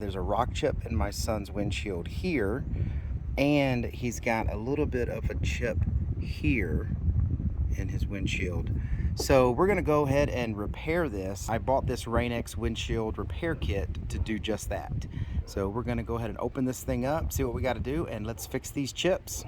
There's a rock chip in my son's windshield here, and he's got a little bit of a chip here in his windshield. So we're gonna go ahead and repair this. I bought this Rain-X Windshield Repair Kit to do just that. So we're gonna go ahead and open this thing up, see what we gotta do, and let's fix these chips.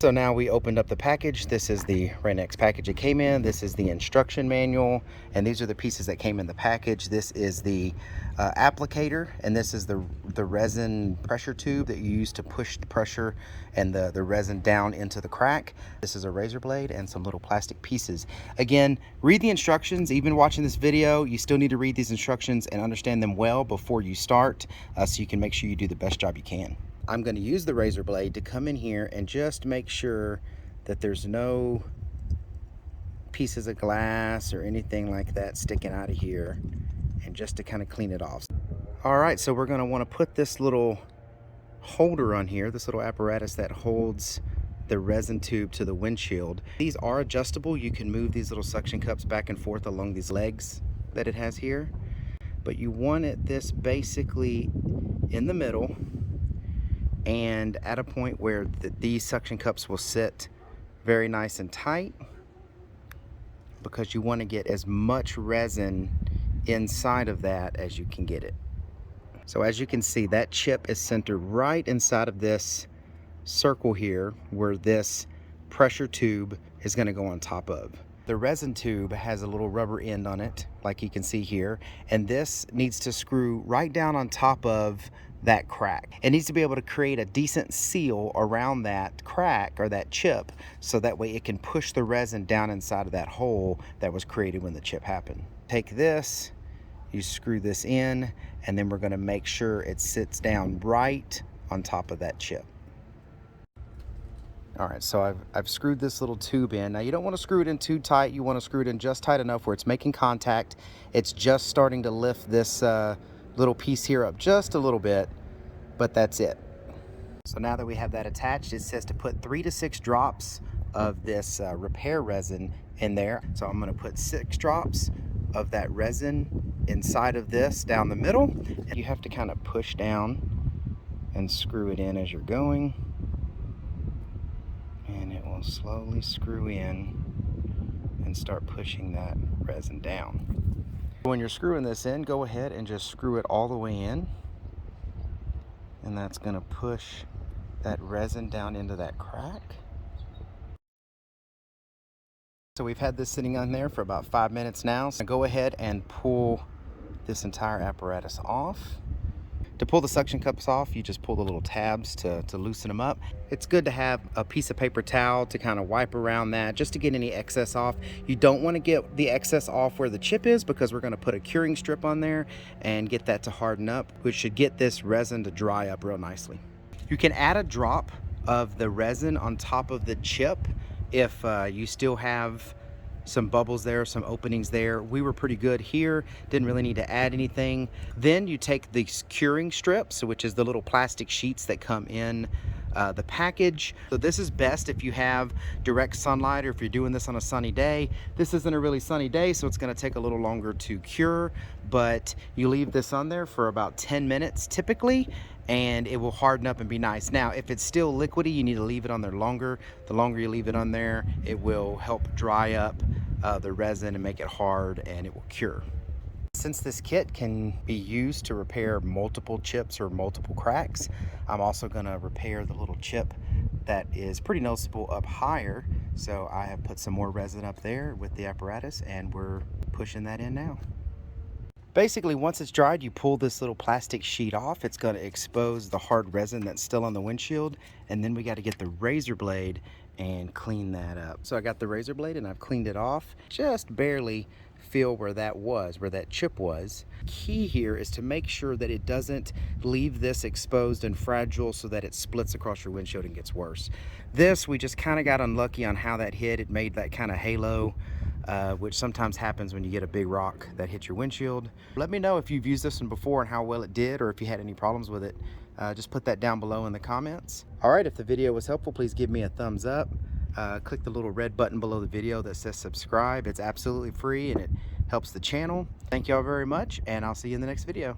So now we opened up the package. This is the Rain-X package it came in. This is the instruction manual, and these are the pieces that came in the package. This is the applicator, and this is the resin pressure tube that you use to push the pressure and the resin down into the crack. This is a razor blade and some little plastic pieces. Again, read the instructions. Even watching this video, you still need to read these instructions and understand them well before you start, so you can make sure you do the best job you can. I'm going to use the razor blade to come in here and just make sure that there's no pieces of glass or anything like that sticking out of here, and just to kind of clean it off. All right, so we're going to want to put this little holder on here, this little apparatus that holds the resin tube to the windshield. These are adjustable. You can move these little suction cups back and forth along these legs that it has here, but you want this basically in the middle and at a point where these suction cups will sit very nice and tight, because you want to get as much resin inside of that as you can get it. So as you can see, that chip is centered right inside of this circle here, where this pressure tube is going to go on top of. The resin tube has a little rubber end on it, like you can see here, and this needs to screw right down on top of that crack. It needs to be able to create a decent seal around that crack or that chip, so that way it can push the resin down inside of that hole that was created when the chip happened. Take this, you screw this in, and then we're going to make sure it sits down right on top of that chip. All right, so I've screwed this little tube in. Now you don't want to screw it in too tight. You want to screw it in just tight enough where it's making contact. It's just starting to lift this little piece here up just a little bit, but that's it. So now that we have that attached, it says to put 3 to 6 drops of this repair resin in there. So I'm going to put 6 drops of that resin inside of this down the middle. And you have to kind of push down and screw it in as you're going, and it will slowly screw in and start pushing that resin down. When you're screwing this in, go ahead and just screw it all the way in, and that's going to push that resin down into that crack. So we've had this sitting on there for about 5 minutes now. So go ahead and pull this entire apparatus off. To pull the suction cups off, you just pull the little tabs to loosen them up. It's good to have a piece of paper towel to kind of wipe around that, just to get any excess off. You don't want to get the excess off where the chip is, because we're going to put a curing strip on there and get that to harden up, which should get this resin to dry up real nicely. You can add a drop of the resin on top of the chip if you still have some bubbles there, some openings there. We were pretty good here, didn't really need to add anything. Then you take these curing strips, which is the little plastic sheets that come in the package. So this is best if you have direct sunlight, or if you're doing this on a sunny day. This isn't a really sunny day, so it's going to take a little longer to cure, but you leave this on there for about 10 minutes typically, and it will harden up and be nice. Now, if it's still liquidy, you need to leave it on there longer. The longer you leave it on there, it will help dry up the resin and make it hard, and it will cure. Since this kit can be used to repair multiple chips or multiple cracks, I'm also going to repair the little chip that is pretty noticeable up higher. So I have put some more resin up there with the apparatus, and we're pushing that in now. Basically, once it's dried, you pull this little plastic sheet off. It's going to expose the hard resin that's still on the windshield, and then we got to get the razor blade and clean that up. So I got the razor blade and I've cleaned it off, just barely feel where that chip was. Key here is to make sure that it doesn't leave this exposed and fragile so that it splits across your windshield and gets worse. This, we just kind of got unlucky on how that hit. It made that kind of halo, which sometimes happens when you get a big rock that hits your windshield. Let me know if you've used this one before and how well it did, or if you had any problems with it. Just put that down below in the comments. All right, if the video was helpful, please give me a thumbs up. Click the little red button below the video that says subscribe. It's absolutely free and it helps the channel. Thank y'all very much, and I'll see you in the next video.